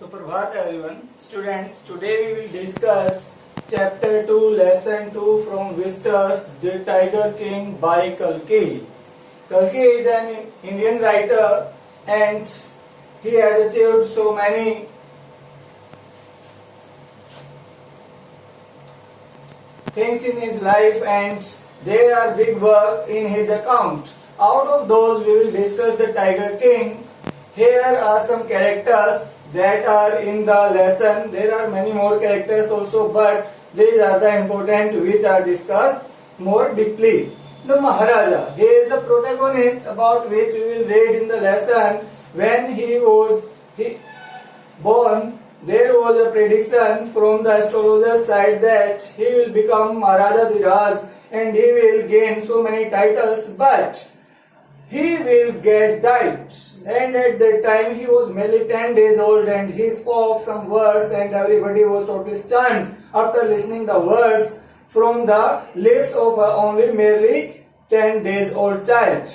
Suprabhat everyone. Students, today we will discuss chapter 2, lesson 2 from Vistas, The Tiger King by Kalki. Kalki is an Indian writer and he has achieved so many things in his life and there are big work in his account. Out of those we will discuss the Tiger King. Here are some characters that are in the lesson. There are many more characters also, but these are the important which are discussed more deeply. The Maharaja, he is the protagonist about which we will read in the lesson. When he was born, there was a prediction from the astrologer's side that he will become Maharaja Dhiraj and he will gain so many titles, but he will get died. And at that time he was merely 10 days old and he spoke some words and everybody was totally stunned after listening the words from the lips of only merely 10 days old child.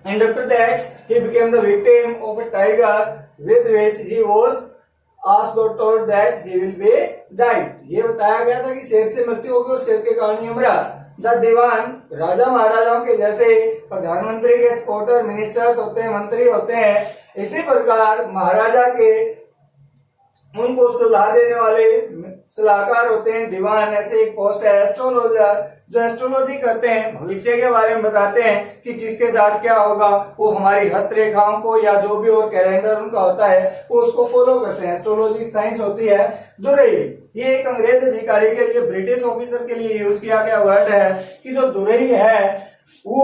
And after that he became the victim of a tiger with which he was asked or told that he will be died. ये बताया गया था कि शेर से मृत्यु होगी और शेर के कारण ही मरा। द दीवान राजा महाराजाओं के जैसे प्रधानमंत्री के सपोर्टर मिनिस्टर्स होते हैं, मंत्री होते हैं, इसी प्रकार महाराजा के उनको सलाह देने वाले सलाहकार होते हैं दीवान। ऐसे एक पोस्ट है एस्ट्रोलॉजर, जो एस्ट्रोलॉजी करते हैं, भविष्य के बारे में बताते हैं कि किसके साथ क्या होगा। वो हमारी हस्तरेखाओं को या जो भी और कैलेंडर उनका होता है वो उसको फॉलो करते हैं। एस्ट्रोलॉजी साइंस होती है। दुरई, ये एक अंग्रेज अधिकारी के लिए, ब्रिटिश ऑफिसर के लिए यूज किया गया वर्ड है कि जो दुरई है वो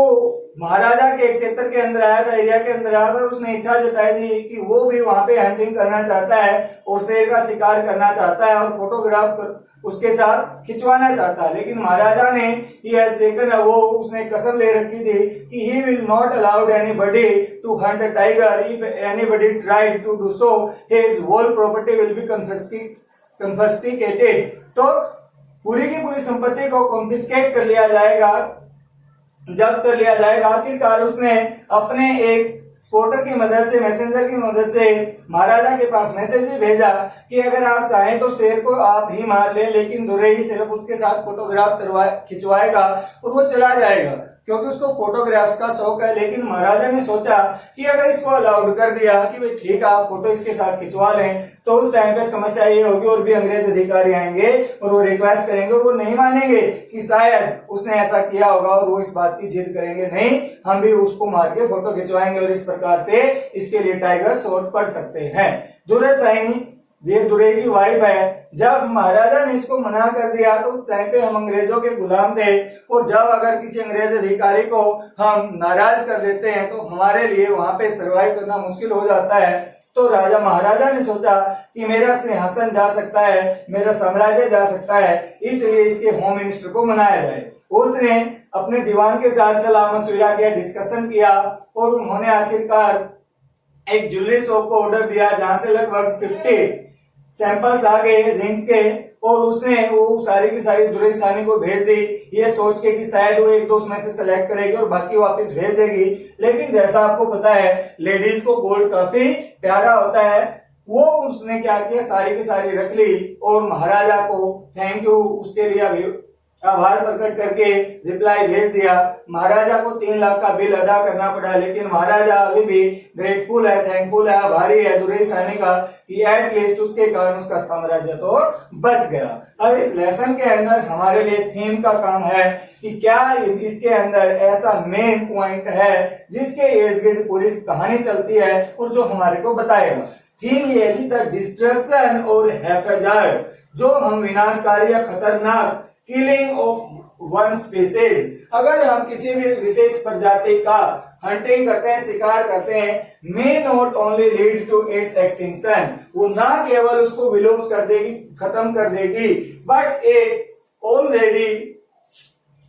महाराजा के एक क्षेत्र के अंदर आया था, एरिया के अंदर आया था और उसने इच्छा जताई थी कि वो भी वहां पे हंटिंग करना चाहता है और शेर का शिकार करना चाहता है और फोटोग्राफ उसके साथ खिंचवाना चाहता है। लेकिन महाराजा ने वो उसने कसम ले रखी थी कि he will not allowed anybody to hunt a tiger. If anybody tried to do so his whole property will be confiscated. तो पूरी की पूरी संपत्ति को कॉन्फिस्केट कर लिया जाएगा, जब्त कर लिया जाएगा। आखिरकार उसने अपने एक स्पोर्टर की मदद से, मैसेंजर की मदद से महाराजा के पास मैसेज भी भेजा कि अगर आप चाहें तो शेर को आप ही मार लें, लेकिन दुरई सिर्फ उसके साथ फोटोग्राफ खिंचवाएगा और वो चला जाएगा, क्योंकि उसको फोटोग्राफ्स का शौक है। लेकिन महाराजा ने सोचा कि अगर इसको अलाउड कर दिया कि भाई ठीक है आप फोटो इसके साथ खिंचवा लें, तो उस टाइम पे समस्या ये होगी और भी अंग्रेज अधिकारी आएंगे और वो रिक्वेस्ट करेंगे और वो नहीं मानेंगे कि शायद उसने ऐसा किया होगा और वो इस बात की जिद करेंगे, नहीं हम भी उसको मार के फोटो खिंचवाएंगे और इस प्रकार से इसके लिए टाइगर शॉट पड़ सकते हैं। दुर्दशाइनी, ये दुरई की वाइफ है। जब महाराजा ने इसको मना कर दिया तो उस टाइम पे हम अंग्रेजों के गुलाम थे और जब अगर किसी अंग्रेज अधिकारी को हम नाराज कर देते हैं तो हमारे लिए वहां पे सरवाइव करना मुश्किल हो जाता है। तो राजा महाराजा ने सोचा कि मेरा सिंहासन जा सकता है, मेरा साम्राज्य जा सकता है, इसलिए इसके होम मिनिस्टर को मनाया जाए। उसने अपने दीवान के साथ सलाह मशविरा किया, डिस्कशन किया और उन्होंने आखिरकार एक ज्वेलरी शॉप को ऑर्डर दिया जहां से लगभग 50 सैंपल्स आ गए रिंग्स के और उसने वो सारी की सारी दुरई सानी को भेज दी, ये सोच के कि शायद वो एक दो उसमें से सेलेक्ट करेगी और बाकी वापस भेज देगी। लेकिन जैसा आपको पता है लेडीज को गोल्ड काफी प्यारा होता है, वो उसने क्या किया सारी की सारी रख ली और महाराजा को थैंक यू उसके लिए अभी आभार प्रकट करके रिप्लाई भेज दिया। महाराजा को 3 लाख का बिल अदा करना पड़ा, लेकिन महाराजा अभी भी ग्रेटफुल है, थैंकफुल है, आभारी है दुरई सानी का कि एटलीस्ट उसके कारण उसका साम्राज्य तो बच गया। अब इस लेसन के अंदर हमारे लिए थीम का काम है कि क्या इसके अंदर ऐसा मेन पॉइंट है जिसके इर्द गिर्द पूरी कहानी चलती है और जो हमारे को बताएगा। थीम ये है द डिस्ट्रक्शन और हैफेजार्ड, जो हम विनाशकारी या खतरनाक किलिंग ऑफ वन स्पीसीज, अगर हम किसी भी विशेष प्रजाति का हंटिंग करते हैं, शिकार करते हैं, may not only lead to its extinction, वो ना केवल उसको विलुप्त कर देगी, खत्म कर देगी, but it already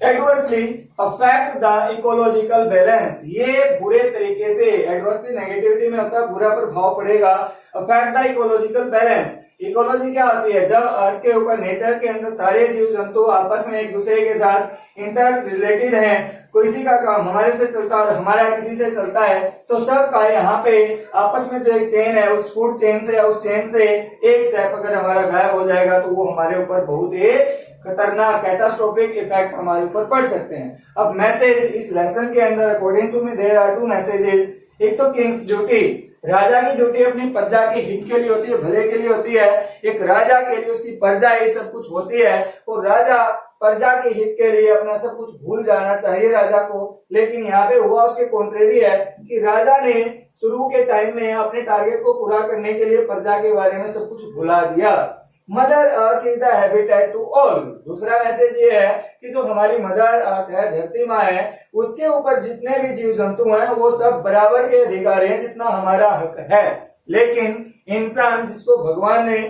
adversely affect the ecological balance, ये बुरे तरीके से, एडवर्सली नेगेटिविटी में होता है बुरा प्रभाव पड़ेगा, affect the ecological balance. Ecology क्या होती है? जब अर्थ के ऊपर नेचर के अंदर सारे जीव जंतु आपस में एक दूसरे के साथ इंटर रिलेटेड हैं, किसी का काम हमारे से चलता है और हमारा किसी से चलता है, तो सब का यहाँ पे आपस में जो एक चेन है उस फूड चेन से या उस चेन से एक स्टेप अगर हमारा गायब हो जाएगा तो वो हमारे ऊपर बहुत ही खतरनाक कैटास्ट्रोफिक इफेक्ट हमारे ऊपर पड़ सकते हैं। अब मैसेज इस लेसन के अंदर according to me there are 2 messages. एक तो किंग्स ड्यूटी, राजा की ड्यूटी अपनी प्रजा के हित के लिए होती है, भले के लिए होती है। एक राजा के लिए उसकी प्रजा ये सब कुछ होती है और राजा प्रजा के हित के लिए अपना सब कुछ भूल जाना चाहिए राजा को। लेकिन यहाँ पे हुआ उसके कॉन्ट्रेरी है कि राजा ने शुरू के टाइम में अपने टारगेट को पूरा करने के लिए प्रजा के बारे में सब कुछ भुला दिया। Mother earth is the habitat to all. दूसरा मैसेज ये है कि जो हमारी मदर अर्थ है, धरती माँ है, उसके ऊपर जितने भी जीव जंतु हैं वो सब बराबर के अधिकारी हैं जितना हमारा हक है। लेकिन इंसान जिसको भगवान ने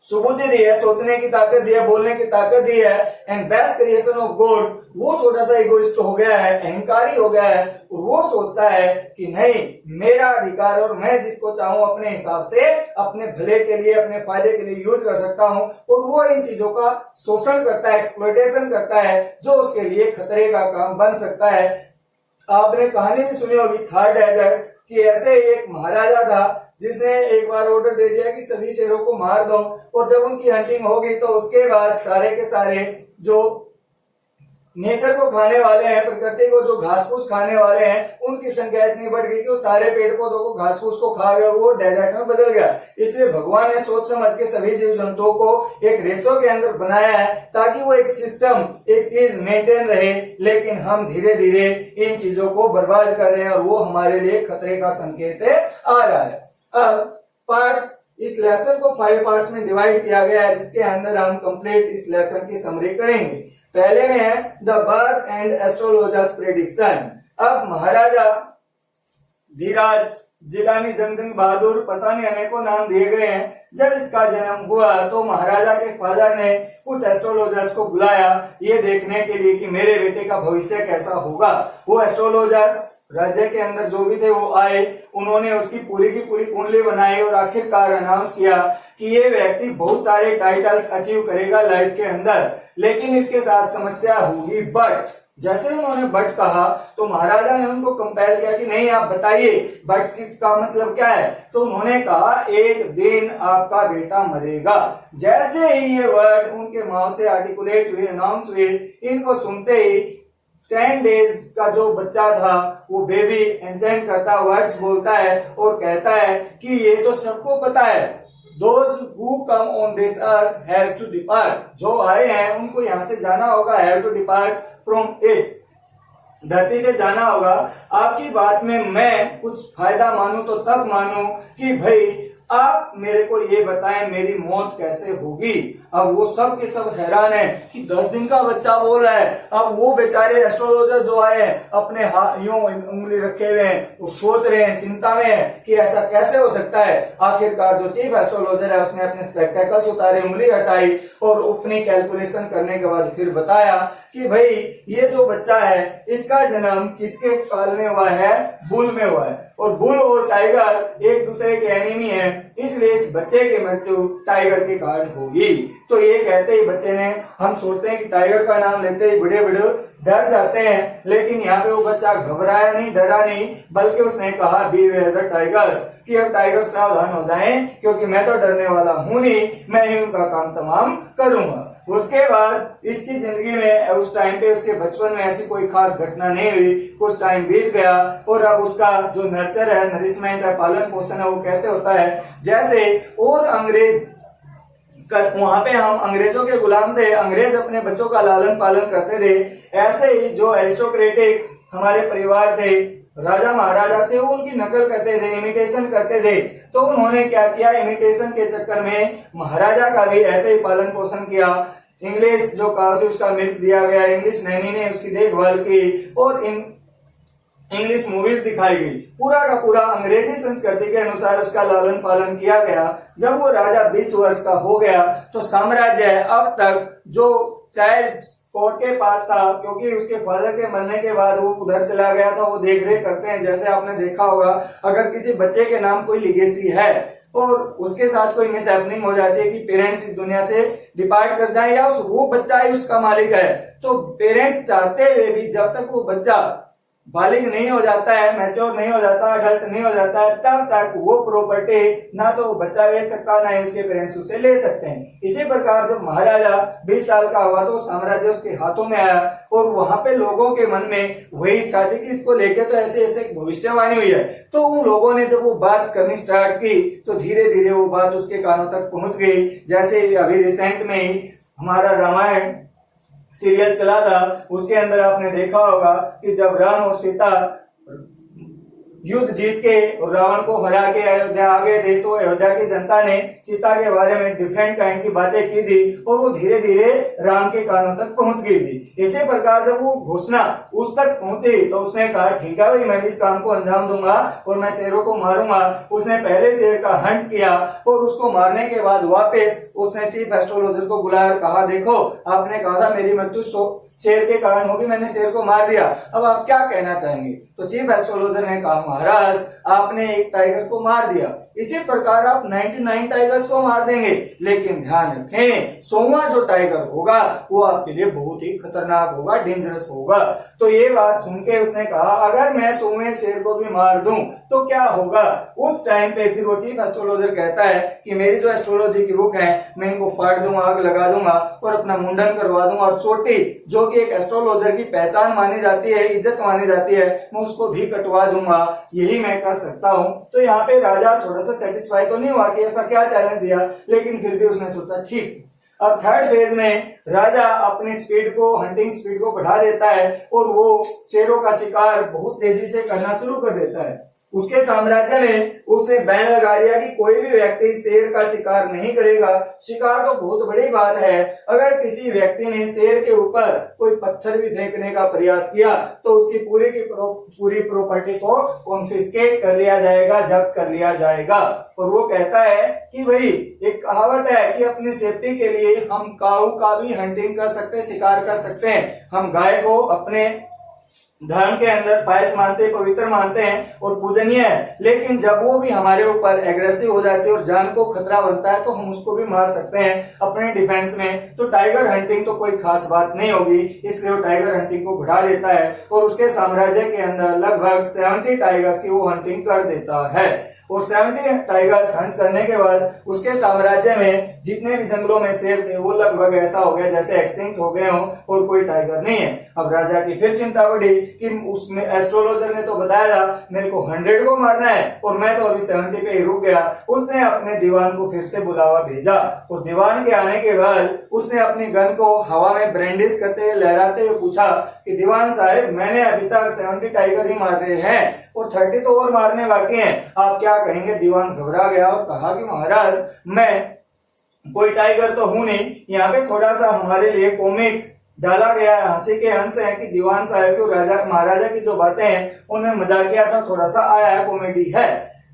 सुबुद्धि दी है, सोचने की ताकत दी है, बोलने की ताकत दी है, and best creation of God, वो थोड़ा सा इगोइस्ट हो गया है, अहंकारी हो गया है और वो सोचता है कि नहीं मेरा अधिकार और मैं जिसको चाहूं अपने हिसाब से अपने भले के लिए अपने फायदे के लिए यूज कर सकता हूं, और वो इन चीजों का शोषण करता है, एक्सप्लॉयटेशन करता है जो उसके लिए खतरे का काम बन सकता है। आपने कहानी भी सुनी होगी थर्ड डेजर्ट कि ऐसे एक महाराजा था जिसने एक बार ऑर्डर दे दिया कि सभी शेरों को मार दो, और जब उनकी हंटिंग होगी तो उसके बाद सारे के सारे जो नेचर को खाने वाले हैं, प्रकृति को जो घास फूस खाने वाले हैं, उनकी संख्या इतनी बढ़ गई कि वो सारे पेड़ पौधों को घास फूस को खा गया, वो डेजर्ट में बदल गया। इसलिए भगवान ने सोच समझ के सभी जीव जंतुओं को एक रेशो के अंदर बनाया है ताकि वो एक सिस्टम एक चीज मेंटेन रहे। लेकिन हम धीरे धीरे इन चीजों को बर्बाद कर रहे हैं और वो हमारे लिए खतरे का संकेत आ रहा है। अब पार्ट्स, इस लेसन को 5 पार्ट्स में डिवाइड किया गया है जिसके अंदर हम कंप्लीट इस लेसन की समरी करेंगे। पहले में है the birth and astrologers prediction. अब महाराजा धीराज, जिलानी, जंग बहादुर, पता नहीं अनेकों नाम दिए गए हैं। जब इसका जन्म हुआ तो महाराजा के फादर ने कुछ एस्ट्रोलॉजर्स को बुलाया ये देखने के लिए कि मेरे बेटे का भविष्य कैसा होगा। वो एस्ट्रोलॉजर्स राज्य के अंदर जो भी थे वो आए, उन्होंने उसकी पूरी की पूरी कुंडली बनाई और आखिरकार अनाउंस किया कि ये व्यक्ति बहुत सारे टाइटल्स अचीव करेगा लाइफ के अंदर, लेकिन इसके साथ समस्या होगी बट। जैसे उन्होंने बट कहा तो महाराजा ने उनको कंपेल किया कि नहीं आप बताइए बट का मतलब क्या है। तो उन्होंने कहा एक दिन आपका बेटा मरेगा। जैसे ही ये वर्ड उनके माउथ से आर्टिकुलेट हुए, अनाउंस हुए, इनको सुनते ही 10 डेज का जो बच्चा था वो बेबी एंसेंट करता, वर्ड्स बोलता है और कहता है कि ये तो सबको पता है, Those who come on this earth has to depart. जो आए हैं उनको यहाँ से जाना होगा, have to depart from it. धरती से जाना होगा। आपकी बात में मैं कुछ फायदा मानूं तो तब मानूं कि भाई आप मेरे को ये बताएं मेरी मौत कैसे होगी। अब वो सब के सब हैरान है कि 10 दिन का बच्चा बोल रहा है। अब वो बेचारे एस्ट्रोलॉजर जो आए हैं अपने हाथ यूं उंगली रखे हुए हैं, वो सोच रहे हैं, चिंता में है कि ऐसा कैसे हो सकता है। आखिरकार जो चीफ एस्ट्रोलॉजर है उसने अपने स्पेक्टेकल्स उतारे, उंगली हटाई और अपनी कैलकुलेशन करने के बाद फिर बताया कि भाई ये जो बच्चा है इसका जन्म किसके काल में हुआ है, बुल में हुआ है, और बुल और टाइगर एक दूसरे के एनिमी है, इसलिए इस बच्चे की मृत्यु टाइगर के कारण होगी। तो ये कहते ही बच्चे ने, हम सोचते हैं कि टाइगर का नाम लेते ही बड़े बड़े डर जाते हैं, लेकिन यहाँ पे वो बच्चा घबराया नहीं, डरा नहीं, बल्कि उसने कहा बीवेयर द टाइगर्स, कि अब टाइगर सावधान हो जाएं क्योंकि मैं तो डरने वाला हूं नहीं, मैं ही उनका काम तमाम करूंगा। उसके बाद इसकी जिंदगी में उस टाइम पे उसके बचपन में ऐसी कोई खास घटना नहीं हुई। कुछ टाइम बीत गया और अब उसका जो नर्चर है, नरिशमेंट है, पालन पोषण है, वो कैसे होता है, जैसे और अंग्रेज वहां पे हम अंग्रेजों के गुलाम थे, अंग्रेज अपने बच्चों का लालन पालन करते थे, ऐसे ही जो एरिस्टोक्रेटिक हमारे परिवार थे, राजा महाराजा थे, वो उनकी नकल करते थे, इमिटेशन करते थे। तो उन्होंने क्या किया, इमिटेशन के चक्कर में महाराजा का भी ऐसे ही पालन पोषण किया। इंग्लिश जो काव थी उसका मिल्क दिया गया, इंग्लिश नैनी ने उसकी देखभाल की और इंग्लिश मूवीज दिखाई गई। पूरा का पूरा अंग्रेजी संस्कृति के अनुसार उसका लालन पालन किया गया। जब वो राजा 20 वर्ष का हो गया तो साम्राज्य अब तक जो चाइल्ड कोर्ट के पास था, क्योंकि उसके फादर के मरने के बाद वो उधर चला गया था, वो देख रेख करते हैं। जैसे आपने देखा होगा अगर किसी बच्चे के नाम कोई लिगेसी है और उसके साथ कोई मिस हैपनिंग हो जाती है कि पेरेंट्स इस दुनिया से डिपार्ट कर जाए या वो बच्चा ही उसका मालिक है, तो पेरेंट्स चाहते हुए भी जब तक वो बच्चा बालिग नहीं हो जाता है, मैच्योर नहीं हो जाता, अडल्ट नहीं हो जाता है, तब तक वो प्रॉपर्टी ना तो वो बच्चा बेच सकता, ना ही उसके पेरेंट्स उसे ले सकते हैं। इसी प्रकार जब महाराजा 20 साल का हुआ तो साम्राज्य उसके हाथों में आया और वहां पे लोगों के मन में वही इच्छा थी कि इसको लेके तो ऐसे ऐसे भविष्यवाणी हुई है। तो उन लोगों ने जब वो बात करनी स्टार्ट की तो धीरे धीरे वो बात उसके कानों तक पहुंच गई। जैसे अभी रिसेंट में ही हमारा रामायण सीरियल चला था, उसके अंदर आपने देखा होगा कि जब राम और सीता युद्ध जीत के रावण को हरा के अयोध्या आ गए थे, तो अयोध्या की जनता ने सीता के बारे में डिफरेंट काइंड की बातें की थी और वो धीरे धीरे राम के कानों तक पहुंच गई थी। इसी प्रकार जब वो घोषणा उस तक पहुंची तो उसने कहा ठीक है भाई, मैं इस काम को अंजाम दूंगा और मैं शेरों को मारूंगा। उसने पहले शेर का हंट किया और उसको मारने के बाद वापस उसने चीफ एस्ट्रोलॉजर को बुलाया और कहा देखो, आपने कहा था मेरी मृत्यु शेर के कारण होगी, मैंने शेर को मार दिया, अब आप क्या कहना चाहेंगे? तो चीफ एस्ट्रोलॉजर ने कहा महाराज, आपने एक टाइगर को मार दिया, इसी प्रकार आप 99 टाइगर्स को मार देंगे, लेकिन ध्यान रखें 100वां जो टाइगर होगा वो आपके लिए बहुत ही खतरनाक होगा, डेंजरस होगा। तो ये बात सुन के उसने कहा अगर मैं 100वें शेर को भी मार दूं तो क्या होगा? उस टाइम पे फिर वो चीफ एस्ट्रोलॉजर कहता है कि मेरी जो एस्ट्रोलॉजी की बुक है मैं इनको फाड़ दूंगा, आग लगा दूंगा और अपना मुंडन करवा दूंगा, और चोटी जो कि एक एस्ट्रोलॉजर की पहचान मानी जाती है, इज्जत मानी जाती है, मैं उसको भी कटवा दूंगा, यही मैं कर सकता हूं। तो यहाँ पे राजा थोड़ा सा सेटिस्फाई तो नहीं हुआ कि ऐसा क्या चैलेंज दिया, लेकिन फिर भी उसने सोचा ठीक। अब थर्ड फेज में राजा अपनी स्पीड को, हंटिंग स्पीड को बढ़ा देता है और वो शेरों का शिकार बहुत तेजी से करना शुरू कर देता है। उसके साम्राज्य में उसने बैन लगा दिया कि कोई भी व्यक्ति शेर का शिकार नहीं करेगा। शिकार तो बहुत बड़ी बात है, अगर किसी व्यक्ति ने शेर के ऊपर कोई पत्थर भी फेंकने का प्रयास किया तो उसकी पूरी की पूरी प्रॉपर्टी को कॉन्फिस्केट कर लिया जाएगा, जब्त कर लिया जाएगा। और वो कहता है कि भाई एक कहावत है कि अपनी सेफ्टी के लिए हम काऊ का भी हंटिंग कर सकते हैं, शिकार कर सकते हैं। हम गाय को अपने धर्म के अंदर पायस मानते हैं, पवित्र मानते हैं और पूजनीय है, लेकिन जब वो भी हमारे ऊपर एग्रेसिव हो जाती है और जान को खतरा बनता है तो हम उसको भी मार सकते हैं अपने डिफेंस में। तो टाइगर हंटिंग तो कोई खास बात नहीं होगी, इसलिए वो टाइगर हंटिंग को बढ़ा देता है और उसके साम्राज्य के अंदर लगभग 70 टाइगर्स की वो हंटिंग कर देता है। और 70 टाइगर्स हंट करने के बाद उसके साम्राज्य में जितने भी जंगलों में शेर थे वो लगभग ऐसा हो गया जैसे एक्सटिंक्ट हो गए हों और कोई टाइगर नहीं है। अब राजा की फिर चिंता बढ़ी कि उसमें एस्ट्रोलॉजर ने तो बताया था मेरे को 100 को मारना है और मैं तो अभी 70 पे ही रुक गया। उसने अपने दीवान को फिर से बुलावा भेजा और दीवान के आने के बाद उसने अपनी गन को हवा में ब्रेंडिस करते हुए, लहराते हुए पूछा कि दीवान साहब, मैंने अभी तक 70 टाइगर ही मार रहे हैं और 30 तो और मारने बाकी हैं, आप क्या कहेंगे? दीवान घबरा गया और कहा कि महाराज, मैं कोई टाइगर तो हूं नहीं। यहाँ पे थोड़ा सा हमारे लिए कॉमिक डाला गया है, हंसी के अंश है कि दीवान साहब को राजा महाराजा की जो बातें हैं उनमें मजाकिया सा थोड़ा सा आया है, कॉमेडी है।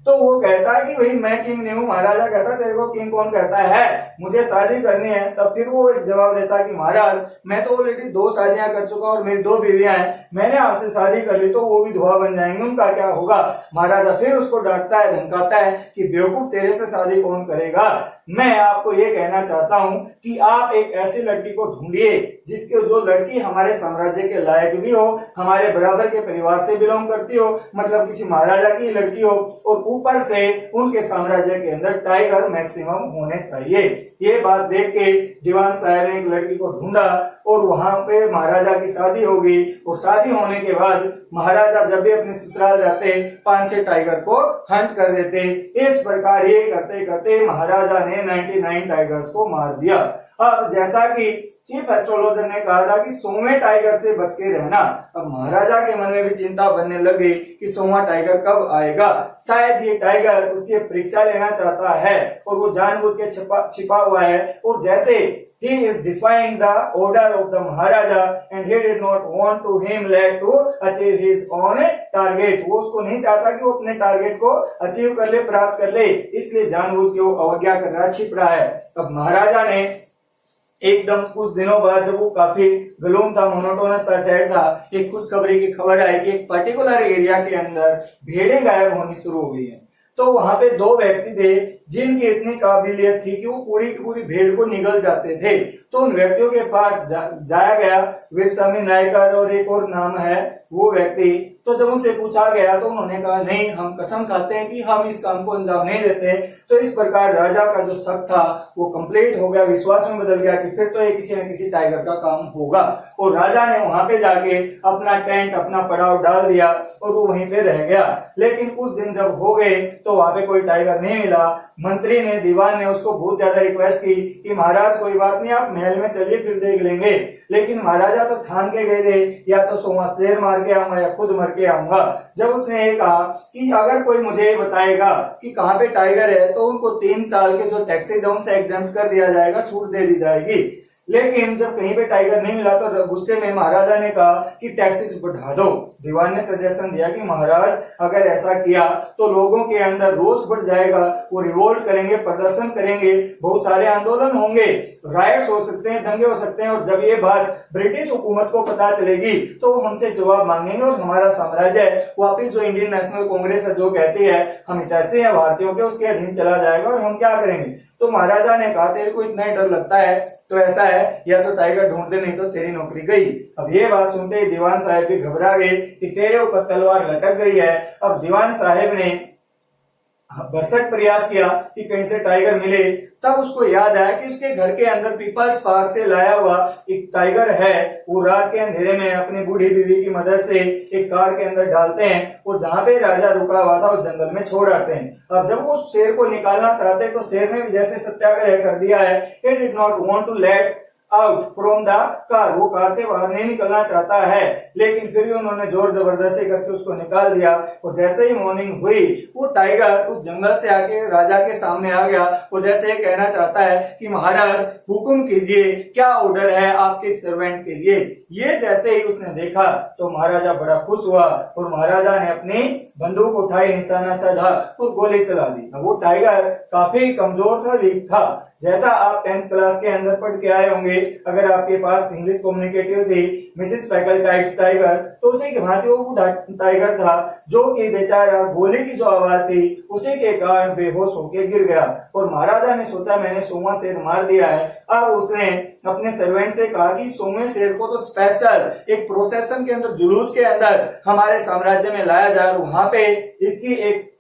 तो वो कहता है कि भाई मैं किंग नहीं हूँ। महाराजा कहता तेरे को किंग कौन कहता है, मुझे शादी करनी है। तब फिर वो एक जवाब देता है कि महाराज, मैं तो ऑलरेडी 2 शादियां कर चुका और मेरी 2 बीवियां हैं, मैंने आपसे शादी कर ली तो वो भी धुआं बन जाएंगे, उनका क्या होगा? महाराजा फिर उसको डांटता है, धमकाता है कि बेवकूफ, तेरे से शादी कौन करेगा? मैं आपको ये कहना चाहता हूं कि आप एक ऐसी लड़की को ढूंढिए जिसके जो लड़की हमारे साम्राज्य के लायक भी हो, हमारे बराबर के परिवार से बिलोंग करती हो, मतलब किसी महाराजा की लड़की हो, और ऊपर से उनके साम्राज्य के अंदर टाइगर मैक्सिमम होने चाहिए। ये बात देख के दीवान साहब ने एक लड़की को ढूंढा और वहां पे महाराजा की शादी हो गई। और शादी होने के बाद महाराजा जब भी अपने ससुराल जाते 5-6 टाइगर को हंट कर देते। इस प्रकार ये करते करते महाराजा ने 99 टाइगर्स को मार दिया। अब जैसा कि चीफ एस्ट्रोलॉजर ने कहा था कि 100वें टाइगर से बच के रहना, अब महाराजा के मन में भी चिंता बनने लगी कि 100वां टाइगर कब आएगा। शायद ये टाइगर उसकी परीक्षा लेना चाहता है और वो जानबूझ के छिपा हुआ है। और जैसे he is defying the order of the Maharaja and he did not want to him let to achieve his own target, वो उसको नहीं चाहता कि वो अपने टारगेट को अचीव कर ले, प्राप्त कर ले, इसलिए जानबूझ के वो अवज्ञा कर रहा, छिप रहा है। अब महाराजा ने एकदम कुछ दिनों बाद जब वो काफी ग्लूम था, मोनोटोनस था, सैड था, एक खुशखबरी की खबर आई कि एक पर्टिकुलर एरिया के अंदर भेड़ें गायब होनी शुरू हो गई है। तो वहां पे दो व्यक्ति थे जिनकी इतनी काबिलियत थी कि वो पूरी की पूरी भीड़ को निगल जाते थे। तो उन व्यक्तियों के पास जाया गया, वीरस्वामी नायकर और एक और नाम है वो व्यक्ति। तो जब उनसे पूछा गया तो उन्होंने कहा नहीं, हम कसम खाते हैं कि हम इस काम को अंजाम नहीं देते। तो इस प्रकार राजा का जो शक था वो कंप्लीट हो गया, विश्वास में बदल गया कि फिर तो ये किसी न किसी टाइगर का काम होगा। और राजा ने वहां पे जाके अपना टेंट, अपना पड़ाव डाल दिया और वो वहीं पे रह गया। लेकिन कुछ दिन जब हो गए तो वहां पे कोई टाइगर नहीं मिला। मंत्री ने, दीवान ने उसको बहुत ज्यादा रिक्वेस्ट की कि महाराज कोई बात नहीं, आप महल में चलिए फिर देख लेंगे। लेकिन महाराजा तो ठान के गए थे या तो सोमा शेर मार के आऊंगा या खुद मर के आऊंगा। जब उसने ये कहा कि अगर कोई मुझे बताएगा कि कहाँ पे टाइगर है तो उनको 3 साल के जो टैक्सेज है उनसे एग्जम्प्ट कर दिया जाएगा, छूट दे दी जाएगी। लेकिन जब कहीं पे टाइगर नहीं मिला तो गुस्से में महाराजा ने कहा कि टैक्सेस बढ़ा दो। दीवान ने सजेशन दिया कि महाराज अगर ऐसा किया तो लोगों के अंदर रोष बढ़ जाएगा, वो रिवोल्ट करेंगे, प्रदर्शन करेंगे, बहुत सारे आंदोलन होंगे, राइट्स हो सकते हैं, दंगे हो सकते हैं। और जब ये बात ब्रिटिश हुकूमत को पता चलेगी तो वो हमसे जवाब मांगेंगे और हमारा साम्राज्य वापिस जो इंडियन नेशनल कांग्रेस जो कहती है हम हितैषी हैं भारतीयों के, उसके अधीन चला जाएगा और हम क्या करेंगे। तो महाराजा ने कहा तेरे को इतना ही डर लगता है तो ऐसा है, या तो टाइगर ढूंढ दे नहीं तो तेरी नौकरी गई। अब ये बात सुनते ही दीवान साहब भी घबरा गए कि तेरे ऊपर तलवार लटक गई है। अब दीवान साहब ने भरसक प्रयास किया कि कहीं से टाइगर मिले। तब उसको याद आया कि उसके घर के अंदर पीपल्स पार्क से लाया हुआ एक टाइगर है। वो रात के अंधेरे में अपनी बूढ़ी बीवी की मदद से एक कार के अंदर डालते हैं और जहां पे राजा रुका हुआ था उस जंगल में छोड़ आते हैं। अब जब वो शेर को निकालना चाहते तो शेर ने भी जैसे सत्याग्रह कर दिया है, it did not want to let out from the car, वो कार से बाहर नहीं निकलना चाहता है। लेकिन फिर भी उन्होंने जोर जबरदस्ती करके उसको निकाल दिया। और जैसे ही मॉर्निंग हुई वो टाइगर उस जंगल से आके राजा के सामने आ गया और जैसे ये कहना चाहता है कि महाराज हुक्म कीजिए, क्या ऑर्डर है आपके सर्वेंट के लिए। ये जैसे ही उसने देखा तो महाराजा बड़ा खुश हुआ और महाराजा ने अपनी बंदूक उठाई, निशाना साधा और गोली चला दी। वो टाइगर काफी कमजोर था, वीक था। जैसा आप 10th क्लास के अंदर पढ़ के आए होंगे, अगर आपके पास इंग्लिश कम्युनिकेटिव थी मिसेस फैकल्टाइट्स टाइगर, तो उसी के भांति वो टाइगर था जो कि बेचारा गोली की जो आवाज थी उसी के कारण बेहोश होकर गिर गया। और महाराजा ने सोचा मैंने सोमा शेर मार दिया है। अब उसने अपने सर्वेंट से कहा कि सोमे शेर को तो स्पेशल एक प्रोसेशन के अंदर, जुलूस के अंदर हमारे साम्राज्य में लाया जाए, वहां पे इसकी एक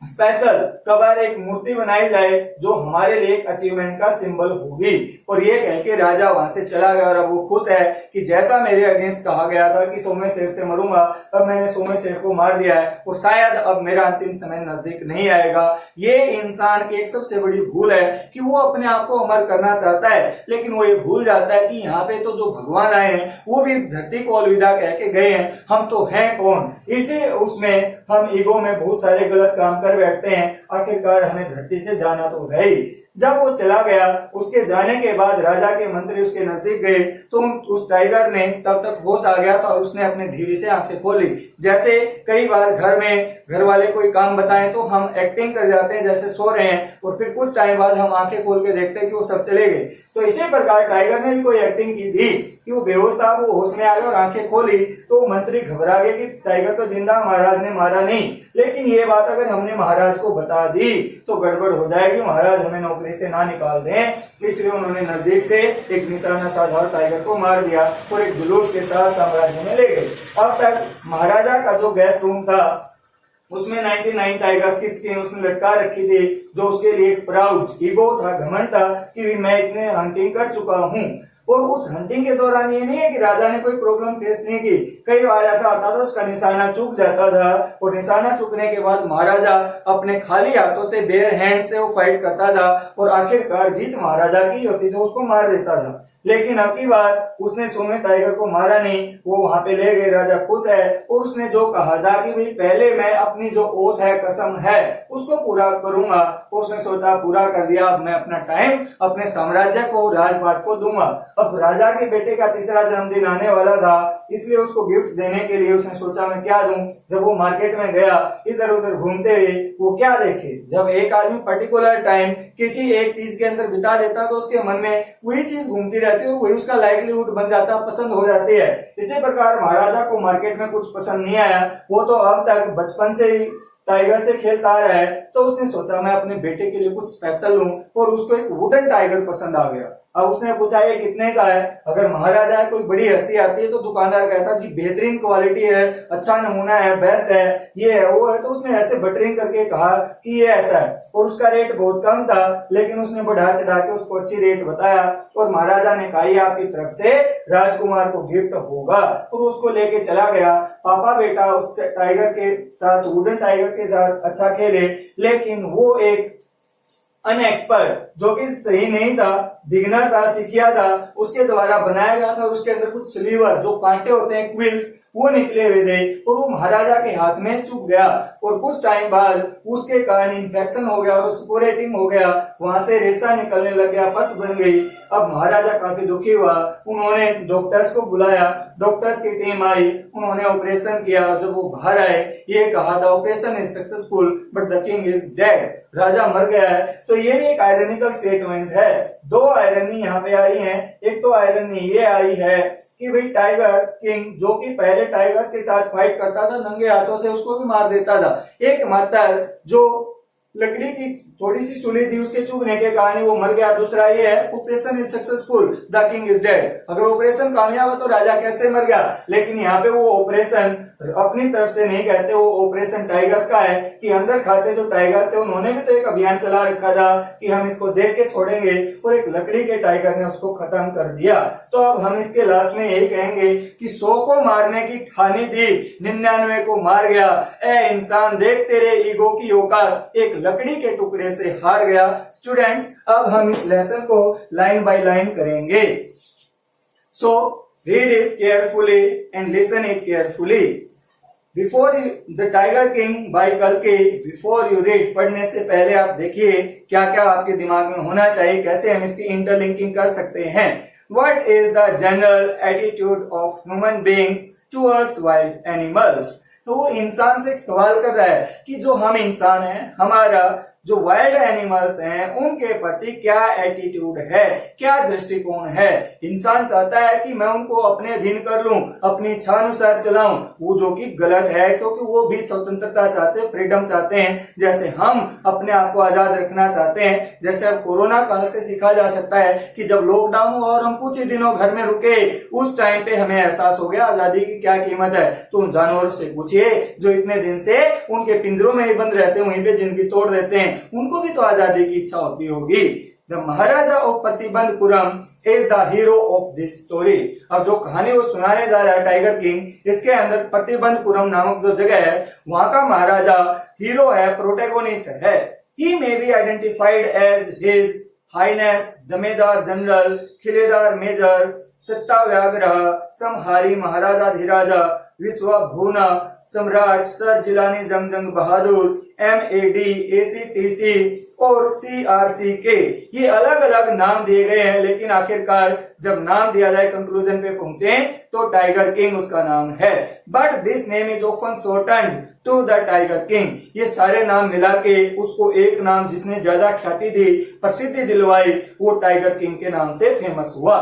स्पेशल कबर, एक मूर्ति बनाई जाए जो हमारे लिए एक अचीवमेंट का सिंबल होगी। और ये कह के राजा वहां से चला गया। और अब वो खुश है कि जैसा मेरे अगेंस्ट कहा गया था कि सोमे शेर से मरूंगा, अब मैंने सोमे शेर को मार दिया है और शायद अब मेरा अंतिम समय नजदीक नहीं आएगा। ये इंसान की एक सबसे बड़ी भूल है कि वो अपने आप को अमर करना चाहता है, लेकिन वो ये भूल जाता है कि यहाँ पे तो जो भगवान आए हैं वो भी इस धरती को अलविदा कह के गए हैं, हम तो हैं कौन। इसी उसमें हम ईगो में बहुत सारे गलत काम कर बैठते हैं। आखिरकार हमें धरती से जाना तो है ही। जब वो चला गया, उसके जाने के बाद राजा के मंत्री उसके नजदीक गए तो उस टाइगर ने तब तक होश आ गया था और उसने अपने धीरे से आंखें खोली। जैसे कई बार घर में घर वाले कोई काम बताएं तो हम एक्टिंग कर जाते हैं जैसे सो रहे हैं और फिर कुछ टाइम बाद हम आंखें खोल के देखते हैं कि वो सब चले गए। तो इसी प्रकार टाइगर ने भी कोई एक्टिंग की थी कि वो बेहोश था, वो होश में आ गया और आंखें खोली तो मंत्री घबरा गए कि टाइगर तो जिंदा, महाराज ने मारा नहीं। लेकिन ये बात अगर हमने महाराज को बता दी तो गड़बड़ हो जाएगी, महाराज हमें नौकरी से ना निकाल दें। इसलिए उन्होंने नजदीक से एक निशाना साधा और टाइगर को मार दिया और एक जुलूस के साथ साम्राज्य में ले गए। अब तक महाराजा का जो गेस्ट रूम था उसमें 99 टाइगर्स की स्किन उसने लटका रखी थी, जो उसके लिए एक प्राउड ईगो था, घमंड था कि मैं इतने हंटिंग कर चुका हूँ। और उस हंटिंग के दौरान ये नहीं है कि राजा ने कोई प्रॉब्लम फेस नहीं की। कई बार ऐसा आता था उसका निशाना चूक जाता था और निशाना चूकने के बाद महाराजा अपने खाली हाथों से, बेयर हैंड से वो फाइट करता था और आखिरकार जीत महाराजा की होती थी, उसको मार देता था। लेकिन अब की बार उसने सोमे टाइगर को मारा नहीं, वो वहां पे ले गए। राजा खुश है और उसने जो कहा था कि भाई पहले मैं अपनी जो ओथ है, कसम है, उसको पूरा करूंगा। उसने सोचा पूरा कर दिया, अब मैं अपना टाइम अपने साम्राज्य को, राजपाट को दूंगा। अब राजा के बेटे का तीसरा जन्मदिन आने वाला था, इसलिए उसको गिफ्ट देने के लिए उसने सोचा मैं क्या दूं। जब वो मार्केट में गया, इधर उधर घूमते हुए वो क्या देखे, जब एक आदमी पर्टिकुलर टाइम किसी एक चीज के अंदर बिता देता तो उसके मन में वही चीज घूमती रहती है, वही उसका लाइवलीहुड बन जाता, पसंद हो जाती है। इसी प्रकार महाराजा को मार्केट में कुछ पसंद नहीं आया। वो तो अब तक बचपन से ही टाइगर से खेलता आ रहा है, तो उसने सोचा मैं अपने बेटे के लिए कुछ स्पेशल लूं, और उसको एक वुडन टाइगर पसंद आ गया। अब उसने पूछा ये कितने का है। अगर महाराजा है, कोई बड़ी हस्ती आती है, तो दुकानदार कहता जी बेहतरीन क्वालिटी है, अच्छा नमूना है, बेस्ट है, ये है वो है। तो उसने ऐसे बटरिंग करके कहा कि ये ऐसा है, और उसका रेट बहुत कम था, लेकिन उसने बढ़ा चढ़ा के उसको अच्छी रेट बताया। और महाराजा ने कहा ये आपकी तरफ से राजकुमार को गिफ्ट होगा, और उसको लेके चला गया। पापा बेटा उस टाइगर के साथ, वुडन टाइगर के साथ अच्छा खेले, लेकिन वो एक अनएक्सपर्ट, जो कि सही नहीं था, बिगनर था, सीखिया था, उसके द्वारा बनाया गया था। उसके अंदर कुछ स्लीवर, जो कांटे होते हैं, क्विल्स, वो निकले हुए थे, और वो महाराजा के हाथ में चुभ गया, और कुछ टाइम बाद उसके कारण इन्फेक्शन हो गया और स्पोरेटिंग हो गया, वहां से रेशा निकलने लग गया, पस बन गई। अब महाराजा काफी दुखी हुआ, उन्होंने डॉक्टर्स को बुलाया, डॉक्टर्स की टीम आई, उन्होंने ऑपरेशन किया। जब वो बाहर आए, ये कहा था operation is successful but the king is dead, राजा मर गया है। तो ये भी एक आयरनिकल स्टेटमेंट है। दो आयरनी यहाँ पे आई है। एक तो आयरनी ये आई है कि भाई टाइगर किंग, जो कि पहले टाइगर्स के साथ फाइट करता था, नंगे हाथों से उसको भी मार देता था। एक मात्र जो लकड़ी की थोड़ी सी सुली थी, उसके चुभने के कारण वो मर गया। दूसरा ये है operation is successful the king is dead, अगर ऑपरेशन कामयाब है तो राजा कैसे मर गया। लेकिन यहाँ पे वो ऑपरेशन अपनी तरफ से नहीं कहते, वो ऑपरेशन टाइगर्स का है कि अंदर खाते जो टाइगर्स थे, उन्होंने भी तो एक अभियान चला रखा था कि हम इसको देख के छोड़ेंगे, और एक लकड़ी के टाइगर ने उसको खत्म कर दिया। तो अब हम इसके लास्ट में यही कहेंगे कि 100 को मारने की ठानी दी, 99 को मार गया। ए इंसान देख तेरे ईगो की औकात, एक लकड़ी के टुकड़े से हार गया। स्टूडेंट्स, अब हम इस लेसन को लाइन बाय लाइन करेंगे। सो read it carefully and listen it carefully. Before the Tiger King by कल्कि, before you read, पढ़ने से पहले आप देखिए क्या क्या आपके दिमाग में होना चाहिए, कैसे हम इसकी इंटरलिंकिंग कर सकते हैं। What is the general attitude of human beings towards wild animals? तो वो इंसान से एक सवाल कर रहा है कि जो हम इंसान हैं, हमारा जो वाइल्ड एनिमल्स हैं, उनके प्रति क्या एटीट्यूड है, क्या दृष्टिकोण है। इंसान चाहता है कि मैं उनको अपने अधीन कर लूं, अपनी इच्छा अनुसार चलाऊं, वो जो कि गलत है, क्योंकि वो भी स्वतंत्रता चाहते हैं, फ्रीडम चाहते हैं, जैसे हम अपने आप को आजाद रखना चाहते हैं। जैसे अब कोरोना काल से सीखा जा सकता है कि जब लॉकडाउन हुआ और हम कुछ ही दिनों घर में रुके, उस टाइम पे हमें एहसास हो गया आजादी की क्या कीमत है। तो उन जानवरों से पूछिए जो इतने दिन से उनके पिंजरों में ही बंद रहते हैं, वहीं पे जिंदगी तोड़ देते हैं, उनको भी तो आजादी की इच्छा होती होगी। The Maharaja of Pratibandapuram is the hero of this story. अब जो कहानी वो सुनाने जा रहा है टाइगर किंग, इसके अंदर प्रतिबंधपुरम नामक जो जगह है, वहां का महाराजा हीरो है, प्रोटेगोनिस्ट है। He may be identified as his highness Jamedar general, Khiledar major, सत्ता व्याग्रह, समहारी महाराजा धीराजा, विश्वभूना सम्राट, सर जिलानी जंग बहादुर, MAD, ACTC और CRCK, ये अलग अलग नाम दिए गए हैं। लेकिन आखिरकार जब नाम दिया जाए, कंक्लूजन पे पहुंचे, तो टाइगर किंग उसका नाम है। But this name is often shortened to the tiger king. ये सारे नाम मिला के उसको एक नाम जिसने ज्यादा ख्याति दी, प्रसिद्धि दिलवाई, वो टाइगर किंग के नाम से फेमस हुआ।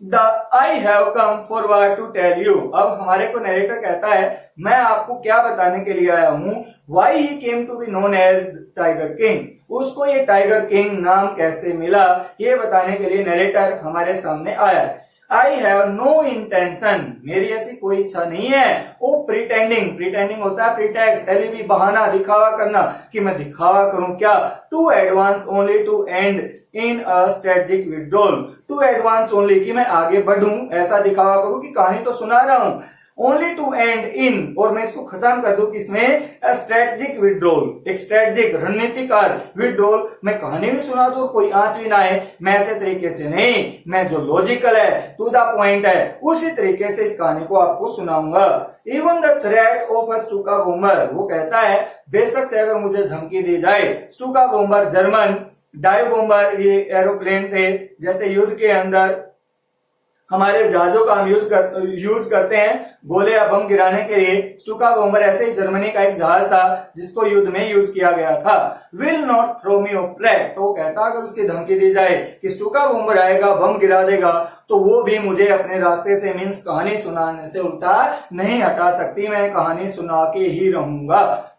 I have come forward to tell you। अब हमारे को नरेटर कहता है मैं आपको क्या बताने के लिए आया हूँ। Why he came to be known as tiger king, उसको ये टाइगर किंग नाम कैसे मिला, ये बताने के लिए नरेटर हमारे सामने आया है। I have no intention, मेरी ऐसी कोई इच्छा नहीं है। ओ प्रिटेंडिंग, प्रिटेंडिंग होता है प्रीटेक्स्ट, एलिबी, बहाना, दिखावा करना, कि मैं दिखावा करूं क्या। To advance only to end in a strategic withdrawal, to advance only, कि मैं आगे बढ़ूं, ऐसा दिखावा करूं कि कहानी तो सुना रहा हूं। ओनली टू एंड इन, और मैं इसको खत्म कर दूं किसमें, स्ट्रेटेजिक विड्रॉल, एक स्ट्रेटेजिक रणनीतिकार विड्रॉल। मैं कहानी भी सुना दूं, कोई आंच भी ना आए, मैं ऐसे तरीके से नहीं, मैं जो लॉजिकल है, टू द पॉइंट है, उसी तरीके से इस कहानी को आपको सुनाऊंगा। Even the threat of a Stuka bomber, वो कहता है बेशक से अगर मुझे धमकी दी जाए। स्टुका बॉम्बर जर्मन डाइव बॉम्बर, ये एरोप्लेन थे, जैसे युद्ध के अंदर हमारे जहाजों का हम यूज करते हैं गोले या बम गिराने के लिए। स्टुका बॉम्बर ऐसे ही जर्मनी का एक जहाज था जिसको युद्ध में यूज किया गया था। Will not throw me off track, तो कहता अगर उसकी धमकी दी जाए कि स्टुका बॉम्बर आएगा, बम गिरा देगा, तो वो भी मुझे अपने रास्ते से मीन्स कहानी सुनाने से उल्टा नहीं हटा सकती, मैं कहानी सुना के ही रहूंगा।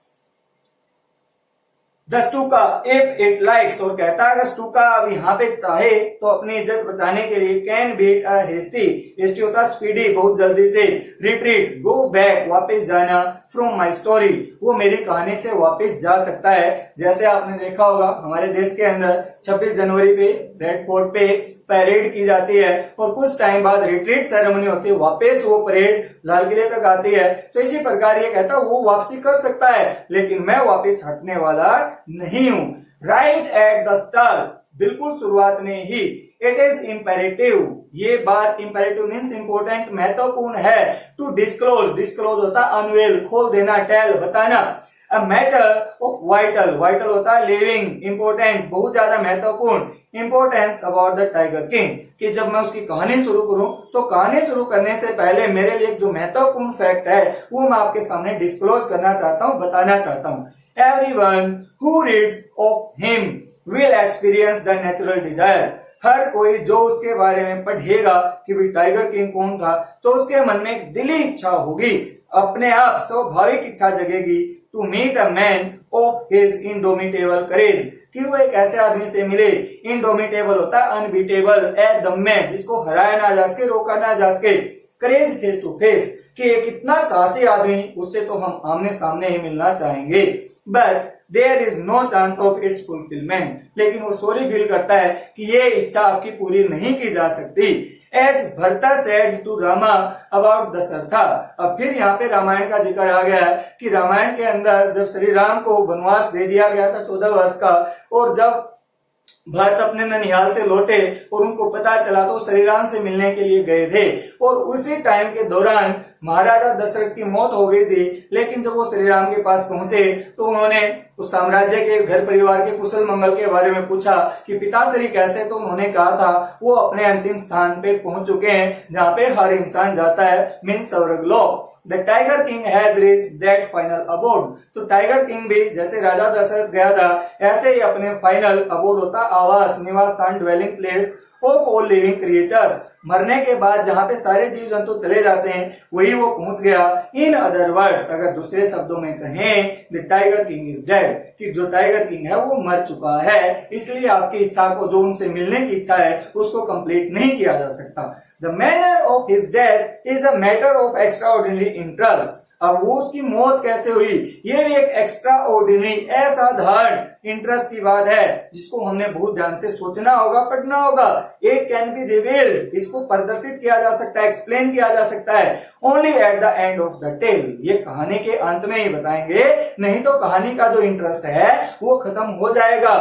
द स्टूका इफ इट लाइक्स, और कहता है अगर स्टूका अब यहाँ पे चाहे तो अपनी इज्जत बचाने के लिए can beat a hasty, hasty होता स्पीडी, बहुत जल्दी से, रिट्रीट गो बैक, वापस जाना, फ्रॉम माई स्टोरी, वो मेरी कहानी से वापस जा सकता है। जैसे आपने देखा होगा हमारे देश के अंदर 26 जनवरी पे रेड फोर्ट पे परेड की जाती है और कुछ टाइम बाद रिट्रीट सेरेमनी होती है, वापस वो परेड लाल किले तक आती है। तो इसी प्रकार ये कहता है वो वापसी कर सकता है लेकिन मैं वापस हटने वाला नहीं हूं। राइट एट द स्टार्ट, बिल्कुल शुरुआत में ही, इट इज इम्पेरेटिव, ये बात इम्पेरेटिव मीन्स इंपोर्टेंट, महत्वपूर्ण है, टू डिस्क्लोज, डिस्क्लोज होता है अनवेल, खोल देना, टेल बताना, a matter of vital, vital होता है लिविंग, इंपोर्टेंट बहुत ज्यादा महत्वपूर्ण, importance about the tiger king, कि जब मैं उसकी कहानी शुरू करूं तो कहानी शुरू करने से पहले मेरे लिए जो महत्वपूर्ण फैक्ट है वो मैं आपके सामने डिस्क्लोज करना चाहता हूं, बताना चाहता हूं। Everyone who reads of him will experience the natural desire, हर कोई जो उसके बारे में पढ़ेगा कि भाई टाइगर किंग कौन था तो उसके मन में एक दिली इच्छा होगी, अपने आप स्वाभाविक इच्छा जगेगी, to meet a man of his indomitable courage, कि वो एक ऐसे आदमी से मिले, इंडोमिटेबल होता है अनबीटेबल, अदम्य, जिसको हराया ना जा सके, रोका ना जा सके, करेज फेस टू फेस, कि एक इतना साहसी आदमी, उससे तो हम आमने सामने ही मिलना चाहेंगे, but there is no chance of its fulfilment, लेकिन वो सॉरी फील करता है कि ये इच्छा आपकी पूरी नहीं की जा सकती। As Bharata said to Rama about Dasharatha, अब फिर यहाँ पे रामायण का जिक्र आ गया है कि रामायण के अंदर जब श्री राम को वनवास दे दिया गया था 14 वर्ष का, और जब भरत अपने ननिहाल से लौटे और उनको पता चला तो श्री राम से मिलने के लिए गए थे, और उसी टाइम के दौरान महाराजा दशरथ की मौत हो गई थी, लेकिन जब वो श्री राम के पास पहुंचे तो उन्होंने उस साम्राज्य के घर परिवार के कुशल मंगल के बारे में पूछा कि पिताश्री कैसे, तो उन्होंने कहा था वो अपने अंतिम स्थान पे पहुंच चुके हैं जहाँ पे हर इंसान जाता है, मीन्स स्वर्ग लोक। The tiger king has reached that final abode, तो टाइगर किंग भी जैसे राजा दशरथ गया था ऐसे ही अपने फाइनल अबोर्ड होता आवास, निवास स्थान, dwelling place of all living creatures, मरने के बाद जहां पे सारे जीव जंतु चले जाते हैं वही वो पहुंच गया। इन अदर वर्ड्स, अगर दूसरे शब्दों में कहें, the tiger king is dead, कि जो टाइगर किंग है वो मर चुका है, इसलिए आपकी इच्छा को, जो उनसे मिलने की इच्छा है, उसको कंप्लीट नहीं किया जा सकता। The manner of his death is a matter of extra ordinary interest, अब वो उसकी मौत कैसे हुई ये भी एक एक्स्ट्रा ऑर्डिनरी, असाधारण इंटरेस्ट की बात है जिसको हमने बहुत ध्यान से सोचना होगा, पढ़ना होगा। इट कैन बी रिवील्ड, इसको प्रदर्शित किया जा सकता है, एक्सप्लेन किया जा सकता है, only at the end of the tale, ये कहानी के अंत में ही बताएंगे, नहीं तो कहानी का जो इंटरेस्ट है वो खत्म हो जाएगा।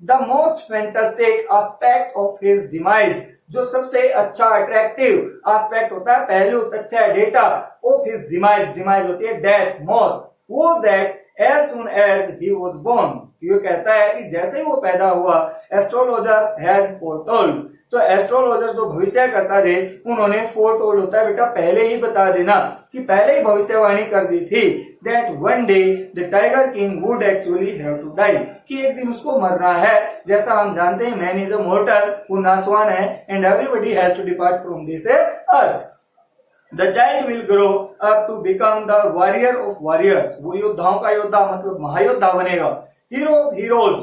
The most fantastic aspect of his demise, जो सबसे अच्छा अट्रैक्टिव एस्पेक्ट होता है, पहलू, तथ्य, data of his demise, demise होती है डेथ, मौत, was that as soon as he was born, ये कहता है कि जैसे ही वो पैदा हुआ, एस्ट्रोलॉजर्स हैज फोरटोल्ड, तो एस्ट्रोलॉजर जो भविष्य करता थे उन्होंने फोरटोल्ड होता है बेटा पहले ही बता देना, कि पहले ही भविष्यवाणी कर दी थी, that one day the tiger king would actually have to die, कि एक दिन उसको मरना है। जैसा हम जानते हैं मैन इज अ मोर्टल, वो नासवान है, and everybody has to depart from this earth. The child will grow up to become the warrior of warriors, वो योद्धाओं का योद्धा मतलब महायोद्धा बनेगा, हीरो ऑफ हीरोज,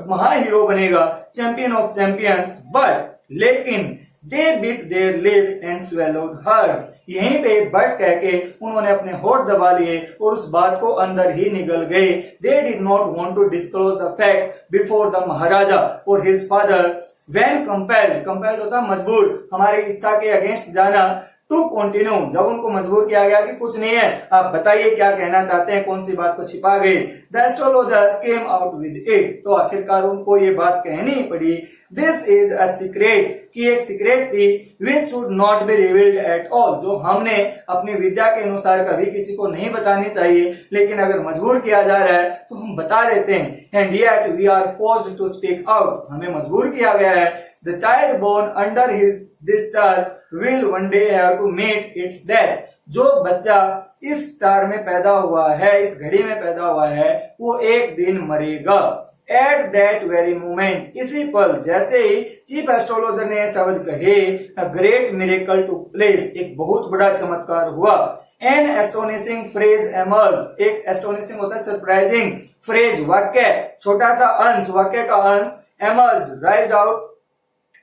महाहीरो बनेगा, चैंपियन ऑफ चैंपियंस, बट लेकिन they bit their lips and swallowed her, यहीं पे बट कह के उन्होंने अपने होठ दबा लिए और उस बात को अंदर ही निगल गए। They did not want to disclose the fact before the maharaja और his father when compelled, compelled होता मजबूर, हमारी इच्छा के अगेंस्ट जाना, टू कंटिन्यू, जब उनको मजबूर किया गया कि कुछ नहीं है, आप बताइए क्या कहना चाहते हैं, कौन सी बात को छिपा गए। The astrologers came out with it, तो आखिरकार उनको ये बात कहनी पड़ी। दिस इज अ सीक्रेट, कि एक सीक्रेट थी, which should not be revealed at all, जो हमने अपनी विद्या के अनुसार कभी किसी को नहीं बतानी चाहिए, लेकिन अगर मजबूर किया जा रहा है तो हम बता देते हैं। And yet we are forced to speak out, हमें मजबूर किया गया है। The child born under his this star will one day have to meet its death, जो बच्चा इस स्टार में पैदा हुआ है, इस घड़ी में पैदा हुआ है, वो एक दिन मरेगा। At that very moment, इसी पल, जैसे ही चीफ एस्ट्रोलॉजर ने शब्द कहे, a great miracle took place, एक बहुत बड़ा चमत्कार हुआ। An astonishing phrase emerged, एक astonishing होता है सरप्राइजिंग फ्रेज वाक्य, छोटा सा अंश, वाक्य का अंश, emerged, raised out,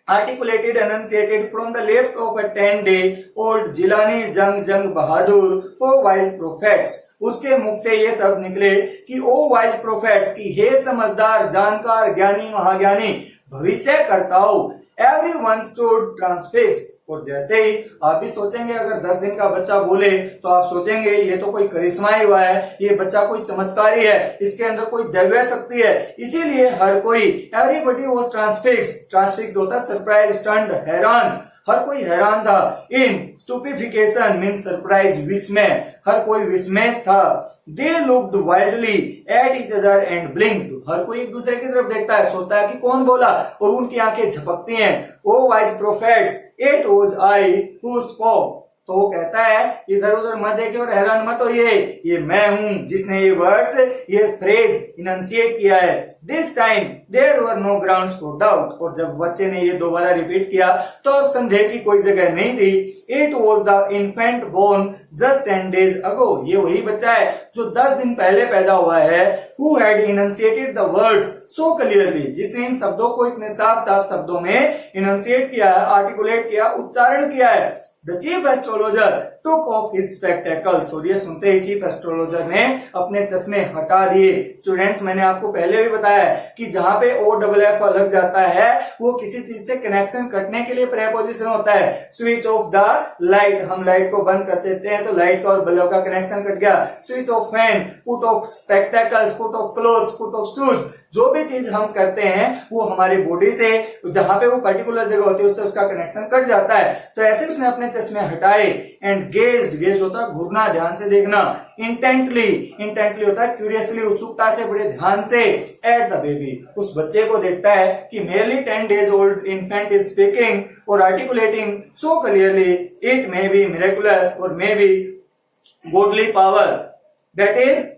articulated, enunciated from the lips of a 10-day-old Jilani Jang Bahadur, O wise prophets. उसके मुख से ये सब निकले कि ओ वाइज प्रोफेट्स की हे समझदार, जानकार, ज्ञानी, महाज्ञानी, भविष्य करताओ, everyone stood transfixed. और जैसे ही आप भी सोचेंगे, अगर 10 दिन का बच्चा बोले तो आप सोचेंगे ये तो कोई करिश्मा ही हुआ है, ये बच्चा कोई चमत्कारी है, इसके अंदर कोई दैवीय शक्ति है, इसीलिए हर कोई, एवरीबडी वाज ट्रांसफिक्स्ड, ट्रांसफिक्स्ड होता है सरप्राइज, स्टन्ड, हैरान, हर कोई हैरान था, इन स्टूपिफिकेशन मीन सरप्राइज, विस्मय, हर कोई विस्मय था, they looked wildly at each other and blinked, हर कोई एक दूसरे की तरफ देखता है, सोचता है कि कौन बोला, और उनकी आंखें झपकती हैं, O wise prophets it was I who spoke, तो वो कहता है इधर उधर मत देखे और हैरान मत होइए, ये मैं हूं जिसने ये वर्ड्स, ये फ्रेज इनंसिएट किया है, this time there were no grounds for doubt, और जब बच्चे ने ये दोबारा रिपीट किया तो अब संदेह की कोई जगह नहीं थी, it was the infant born just 10 days ago, ये वही बच्चा है जो 10 दिन पहले पैदा हुआ है, who had enunciated the words so clearly, जिसने इन शब्दों को इतने साफ साफ शब्दों में इनंसिएट किया है, आर्टिकुलेट किया, उच्चारण किया है। The chief astrologer took off his spectacles, और ये सुनते ही चीफ एस्ट्रोलॉजर ने अपने चश्मे हटा दिए। स्टूडेंट्स, मैंने आपको पहले भी बताया कि जहां पे ओ डबल एफ लग जाता है वो किसी चीज से कनेक्शन कटने के लिए प्रेपोजिशन होता है। स्विच ऑफ द लाइट, हम लाइट को बंद कर देते हैं तो लाइट का और बल्ब का कनेक्शन कट गया। Switch off fan, put off spectacles, put off clothes, put off shoes, जो भी चीज हम करते हैं वो हमारी बॉडी से जहां पे वो पर्टिकुलर जगह होती है उससे उसका कनेक्शन कट जाता है। तो ऐसे उसने अपने चश्मे हटाए एंड गेज्ड, गेज होता है घूरना, ध्यान से देखना, इंटेंटली, इंटेंटली होता है क्यूरियसली, उत्सुकता से, बड़े ध्यान से, एट द बेबी, उस बच्चे को देखता है कि merely 10 days old infant is speaking or articulating so clearly, it may be miraculous or may be godly power that is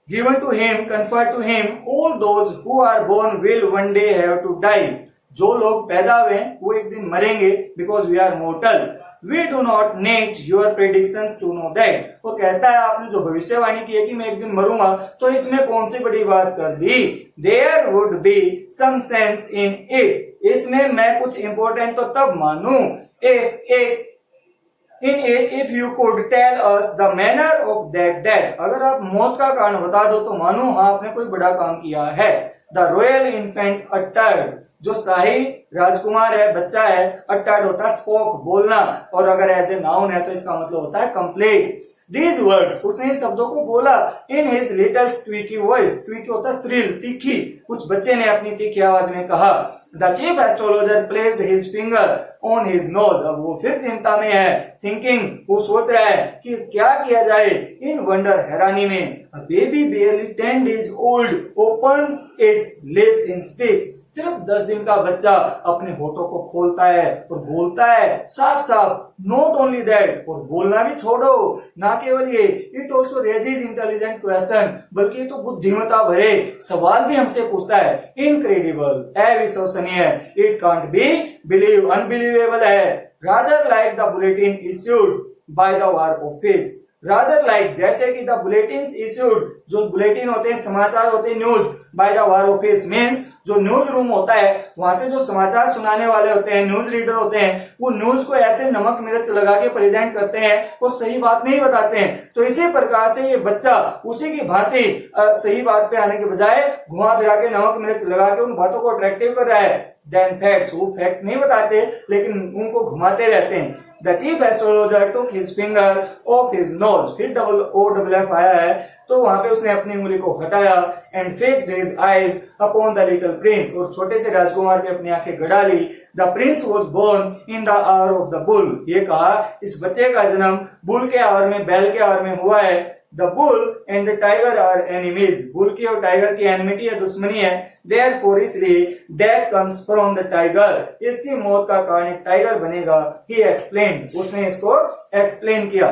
given to him, conferred to him. All those who are born will one day have to die. जो लोग पैदा हुए वो एक दिन मरेंगे, because we are mortal. We do not need your predictions to know that. वो कहता है आपने जो भविष्यवाणी की है कि मैं एक दिन मरूंगा, तो इसमें कौन सी बड़ी बात कर दी। There would be some sense in it. इसमें मैं कुछ important तो तब मानूं if you could tell us the manner of that death. अगर आप मौत का कारण बता दो तो मानो हाँ आपने कोई बड़ा काम किया है। The royal infant uttered, जो शाही राजकुमार है, बच्चा है, uttered होता है स्पोक, बोलना, और अगर एज ए नाउन है तो इसका मतलब होता है कंप्लीट। These words, उसने इन शब्दों को बोला in his little squeaky voice, squeaky होता है श्रील, तीखी, उस बच्चे ने अपनी तीखी आवाज में कहा। The chief astrologer placed his finger on his nose, अब वो फिर चिंता में है, thinking, वो सोच रहा है कि क्या किया जाए, in wonder, हैरानी में। A baby barely 10 days old opens its lips and speaks, सिर्फ 10 दिन का बच्चा अपने होठों को खोलता है और बोलता है साफ साफ। Not only that, और बोलना भी छोड़ो, ना केवल ये, it also raises intelligent question, बल्कि तो बुद्धिमत्ता भरे सवाल भी हमसे पूछता है। Incredible, अविश्वसनीय, it can't be believed, unbelievable है। Rather like the bulletin issued by the war office, rather like, जैसे कि the bulletins issued, जो बुलेटिन होते हैं, समाचार होते हैं, news, by the war office means जो न्यूज रूम होता है वहां से जो समाचार सुनाने वाले होते हैं, न्यूज रीडर होते हैं, वो न्यूज को ऐसे नमक मिर्च लगा के प्रेजेंट करते हैं और सही बात नहीं बताते हैं। तो इसी प्रकार से ये बच्चा उसी की भांति सही बात पे आने के बजाय घुमा फिरा के नमक मिर्च लगा के उन बातों को अट्रैक्टिव कर रहा है। देन फैक्ट्स, वो फैक्ट नहीं बताते लेकिन उनको घुमाते रहते हैं। The chief astrologer took his finger off his nose, फिर डबल ओ डबल एफ आया है तो वहां पे उसने अपनी उंगली को हटाया, and fixed his eyes upon the little prince, और छोटे से राजकुमार पे अपनी आंखें गड़ा ली। The prince was born in the hour of the bull, ये कहा इस बच्चे का जन्म बुल के आवर में, बैल के आवर में हुआ है। The bull and the tiger are enemies, bull की और टाइगर की एनिमिटी है, दुश्मनी है। Therefore, इसलिए death comes from the tiger, इसकी मौत का कारण एक टाइगर बनेगा। He explained, उसने इसको explain किया।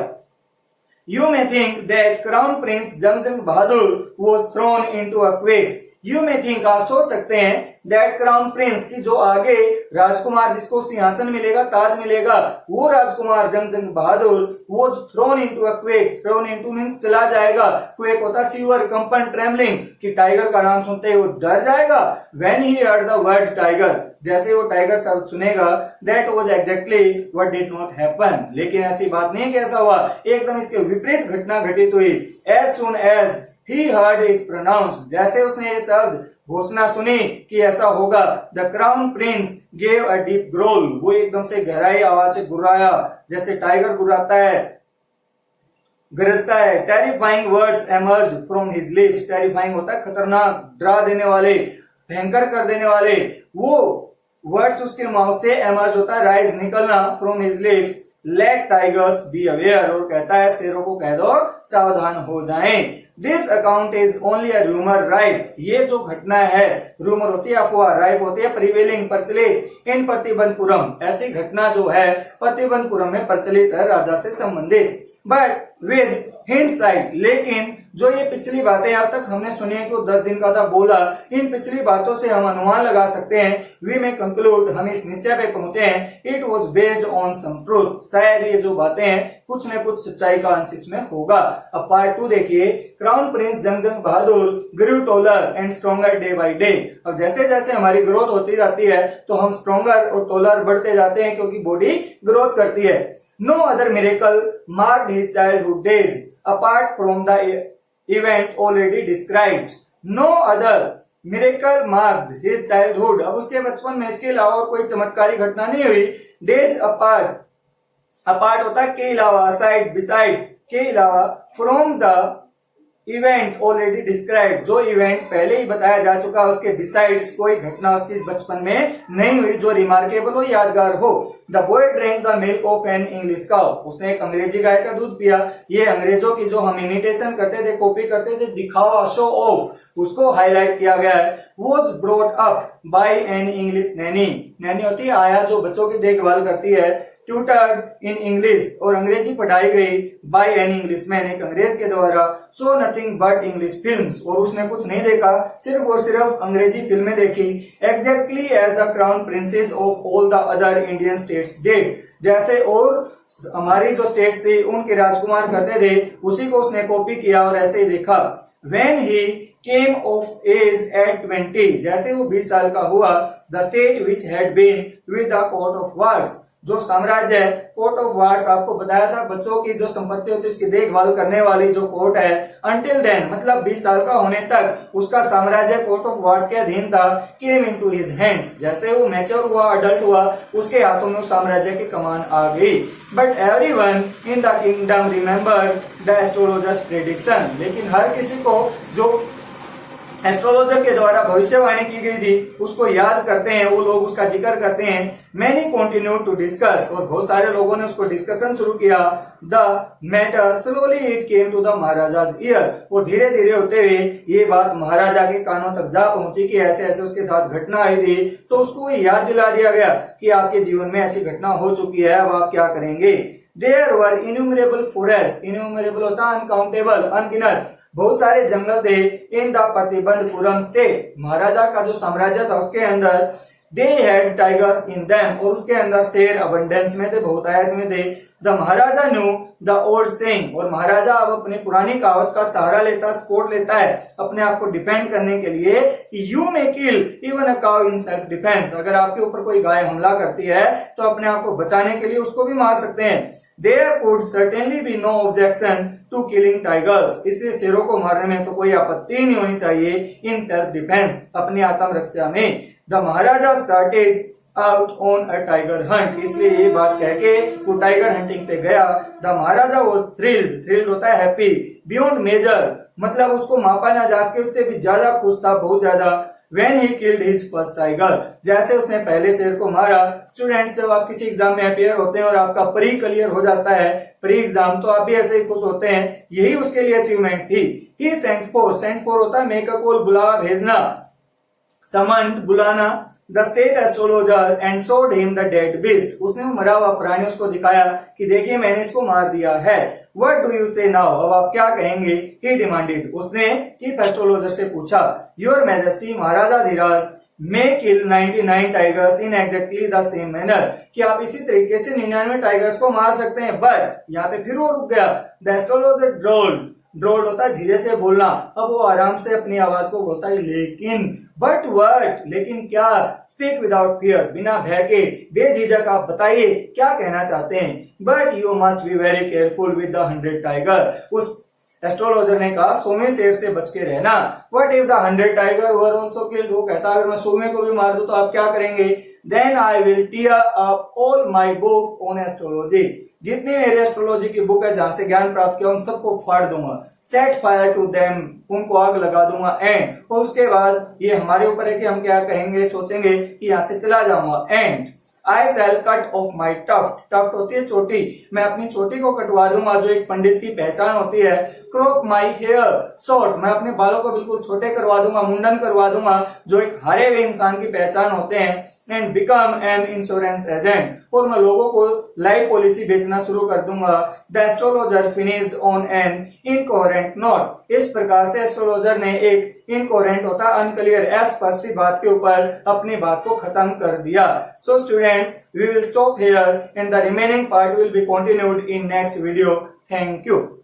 You may think that Crown Prince Jang Bahadur was thrown into a quake, you may think, आप सोच सकते हैं, दैट क्राउन प्रिंस की जो आगे राजकुमार जिसको सिंहासन मिलेगा, ताज मिलेगा, वो राजकुमार जंग बहादुर, वो throne into a quake, throne into means चला जाएगा, क्वेक होता शिवर, कंपन, ट्रेमलिंग, कि टाइगर का नाम सुनते ही वो डर जाएगा। When he heard the word tiger, जैसे वो टाइगर शब्द सुनेगा, that was exactly what did not happen, लेकिन ऐसी बात नहीं कि ऐसा हुआ, एकदम इसके विपरीत घटना घटित हुई। As soon as he heard it pronounced, जैसे उसने ये शब्द घोषणा सुनी कि ऐसा होगा, the crown prince gave a deep growl, वो एकदम से गहराई आवाज से गुर्राया, जैसे टाइगर गुर्राता है, गरजता है। terrifying words emerged from his lips, terrifying होता है खतरनाक, डरा देने वाले, भयंकर कर देने वाले, वो वर्ड्स उसके माउथ से emerge होता है, राइज निकलना, from his lips, let tigers be aware, और कहता है शेरों को कह दो सावधान हो जाएं। This account is only a rumour right, ये जो घटना है, रूमर होती है अफवाह, राइट होती है प्रिवेलिंग, प्रचलित, इन प्रतिबंधपुरम, ऐसी घटना जो है प्रतिबंधपुरम में प्रचलित है, राजा से संबंधित। बट विद हिंडसाइट, लेकिन जो ये पिछली बातें अब तक हमने सुनी है कि 10 दिन का था बोला, इन पिछली बातों से हम अनुमान लगा सकते हैं, वी में कंक्लूड, हम इस निश्चय पे पहुंचे हैं, it was based on some truth, शायद ये जो बातें हैं कुछ न कुछ सच्चाई का अंश इसमें होगा। अब पार्ट 2 देखिए, crown prince Jung Bahadur grew taller and stronger day by day, अब जैसे जैसे हमारी ग्रोथ होती जाती है तो हम स्ट्रॉन्गर और टोलर बढ़ते जाते हैं, क्योंकि बॉडी ग्रोथ करती है। No other miracle marked his childhood days apart from the event already described, no other miracle marked his childhood, अब उसके बचपन में इसके अलावा और कोई चमत्कारी घटना नहीं हुई। डेज अपार्ट, अपार्ट होता है के अलावा, साइड, बिसाइड, के अलावा, from the event already describe, जो इवेंट पहले ही बताया जा चुका है, उसके बिसाइड्स कोई घटना उसके बचपन में नहीं हुई जो रिमार्केबल हो, यादगार हो। The boy drank the milk of an English cow, उसने एक अंग्रेजी गाय का दूध पिया। ये अंग्रेजों की जो हम इमिटेशन करते थे, कॉपी करते थे, दिखावा, शो ऑफ, उसको हाईलाइट किया गया है। Was brought up by an English Naini, Naini होती है आया जो बच्चों की देखभाल करती है। ट्यूटर्ड इन इंग्लिश, और अंग्रेजी पढ़ाई गई बाय एन इंग्लिशमैन, एक अंग्रेज के द्वारा। So nothing but English films, और उसने कुछ नहीं देखा, सिर्फ और सिर्फ अंग्रेजी फिल्में देखी। Exactly as the crown princes of all the other Indian states did, जैसे और हमारी जो स्टेट्स थी उनके राजकुमार करते थे, उसी को उसने कॉपी किया और ऐसे ही देखा। When he came of age at 20, जैसे वो 20 साल का हुआ, the state which had been with the court of wards, जो साम्राज्य कोर्ट ऑफ वार्ड्स आपको बताया था, बच्चों की जो संपत्ति होती है उसकी देखभाल करने वाली जो कोर्ट है, अंटिल देन मतलब 20 साल का होने तक उसका साम्राज्य कोर्ट ऑफ वार्ड्स के अधीन था। केम इनटू हिज हैंड्स, जैसे वो मैच्योर हुआ, अडल्ट हुआ, उसके हाथों में उस साम्राज्य की कमान आ गई। But everyone in the kingdom remembered the astrologers prediction, लेकिन हर किसी को जो एस्ट्रोलॉजर के द्वारा भविष्यवाणी की गई थी उसको याद करते हैं, वो लोग उसका जिक्र करते हैं। मैनी कंटिन्यू टू डिस्कस, और बहुत सारे लोगों ने उसको डिस्कशन शुरू किया। The matter slowly it came to the maharaja's ear, वो धीरे धीरे होते हुए ये बात महाराजा के कानों तक जा पहुंची कि ऐसे ऐसे उसके साथ घटना आई थी, तो उसको याद दिला दिया गया कि आपके जीवन में ऐसी घटना हो चुकी है, अब आप क्या करेंगे। There were innumerable forest, innumerable होता अनकाउंटेबल, अनगिनत, बहुत सारे जंगल थे। इन द प्रतिबंधपुरम स्टेट, महाराजा का जो साम्राज्य था उसके अंदर, they had tigers in them, और उसके अंदर शेर अबंडेंस में थे, बहुतायत में थे। The Maharaja new the old saying, और महाराजा अब अपनी पुरानी कहावत का सहारा लेता, सपोर्ट लेता है अपने आप को डिफेंड करने के लिए। You may kill even a cow in self defence, अगर आपके ऊपर कोई गाय हमला करती है तो अपने आप को बचाने के लिए उसको भी मार सकते हैं। There could certainly be no objection to killing tigers, इसलिए शेरों को मारने में तो कोई आपत्ति नहीं होनी चाहिए इन सेल्फ डिफेंस, अपनी आत्मरक्षा में। The Maharaja started out on a tiger Hunt, इसलिए ये बात कह के वो टाइगर हंटिंग पे गया। The Maharaja was thrilled, thrilled होता है हैप्पी, बियॉन्ड मेजर मतलब उसको मापा ना जा सके, उससे भी ज्यादा खुश था, बहुत ज्यादा। When he killed his first tiger, जैसे उसने पहले शेर को मारा। स्टूडेंट्स, जब आप किसी एग्जाम में अपियर होते हैं और आपका प्री क्लियर हो जाता है, प्री एग्जाम, तो आप भी ऐसे ही खुश होते हैं, यही उसके लिए अचीवमेंट थी। He sent for, sent for होता है मेक अ कॉल, बुलावा, भेजना, समन, बुलाना, the state astrologer and showed him the dead beast. उसने मरा हुआ प्राणी उसको दिखाया कि देखिए मैंने इसको मार दिया है। What do you say now, अब आप क्या कहेंगे? ही डिमांडेड, उसने चीफ एस्ट्रोलॉजर से पूछा। Your majesty, Maharaja Dhiraj, may kill 99 tigers in exactly the same manner, कि आप इसी तरीके से 99 टाइगर्स को मार सकते हैं। बट यहाँ पे फिर वो रुक गया। द एस्ट्रोलॉजर ड्रोल्ड, ड्रोल्ड होता है धीरे से बोलना, अब वो आराम से अपनी आवाज को बोलता है लेकिन, बट व्हाट, लेकिन क्या? स्पीक विदाउट फियर, बिना भय के, बेझिझक आप बताइए क्या कहना चाहते हैं। But you must be very careful with the 100 tiger, उस एस्ट्रोलॉजर ने कहा 100वें शेर से बच के रहना। What if the 100 tiger were also killed, वो कहता अगर मैं 100वें को भी मार दूं तो आप क्या करेंगे? Then I will tear up all my books on astrology, जितनी मेरी एस्ट्रोलॉजी की बुक है जहां से ज्ञान प्राप्त किया उन सबको फाड़ दूंगा। सेट फायर टू देम, उनको आग लगा दूंगा। एंड, और उसके बाद ये हमारे ऊपर है कि हम क्या कहेंगे, सोचेंगे कि यहाँ से चला जाऊंगा। And I shall cut off my tuft, tuft होती है चोटी, मैं अपनी चोटी को कटवा दूंगा जो एक पंडित की पहचान होती है। क्रॉप माई हेयर शॉर्ट, मैं अपने बालों को बिल्कुल छोटे करवा दूंगा, मुंडन करवा दूंगा जो एक हारे हुए इंसान की पहचान होते हैं। And become an insurance agent, और मैं लोगों को लाइफ पॉलिसी बेचना शुरू कर दूंगा। The astrologer finished on an incoherent note, इस प्रकार से एस्ट्रोलॉजर ने एक इनकोहेरेंट होता अनक्लियर, अस्पष्ट बात के ऊपर अपनी बात को खत्म कर दिया। So students, we will stop here and the remaining part will be continued in next video. Thank you.